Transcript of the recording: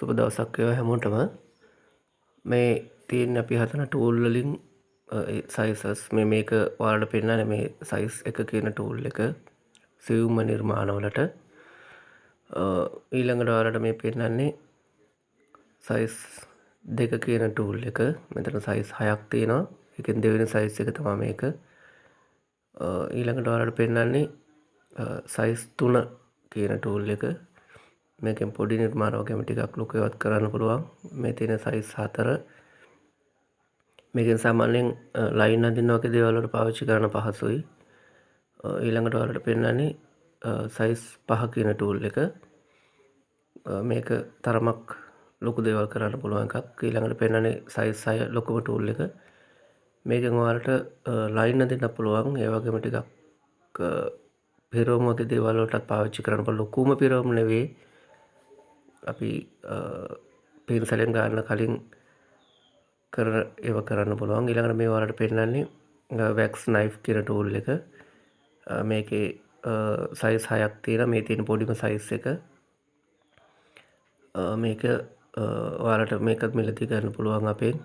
සුබ දවසක් වේවා හැමෝටම. මේ තියෙන්නේ අපි හදන ටූල් වලින් සයිසස් මේක ඔයාලට පෙන්නන්නේ මේ සයිස් එක කියන ටූල් එක සියුම්ම නිර්මාණවලට. ඊළඟට ඔයාලට මේ පෙන්නන්නේ සයිස් දෙක කියන ටූල් එක. මෙතන සයිස් 6ක් තියෙනවා. ඒකෙන් දෙවෙනි සයිස් එක තමයි මේක. ඊළඟට ඔයාලට පෙන්නන්නේ සයිස් 3 කියන ටූල් එක. මේකෙන් පොඩි නිර්මාණ වගේම ටිකක් ලොකු ඒවාත් කරන්න පුළුවන්. මේ තියෙන සයිස් 4. මේකෙන් සාමාන්‍යයෙන් ලයින් අඳින්න වගේ දේවල් වලට පාවිච්චි කරන්න පහසුයි. ඊළඟට ඔයාලට පෙන්නන්නේ සයිස් 5 කියන ටූල් එක. මේක තරමක් ලොකු දේවල් කරන්න පුළුවන් එකක්. ඊළඟට පෙන්නන්නේ සයිස් 6 ලොකුම ටූල් එක. මේකෙන් ඔයාලට ලයින් අඳින්න පුළුවන්. ඒ වගේම ටිකක් පිරවුම් වගේ දේවල් වලටත් පාවිච්චි කරන්න පුළුවන්. ලොකුම පිරවුම් නෙවෙයි. අපි පින්සලෙන් ගන්න කලින් කරන ඒවා කරන්න පුළුවන්. ඊළඟට මේ ඔයාලට පෙන්නන්නේ වැක්ස් නයිෆ් කියන ටූල් එක. මේකේ සයිස් 6ක් තියෙනවා. මේ තියෙන පොඩිම සයිස් එක. මේක ඔයාලට මේකත් මිලදී ගන්න පුළුවන් අපෙන්.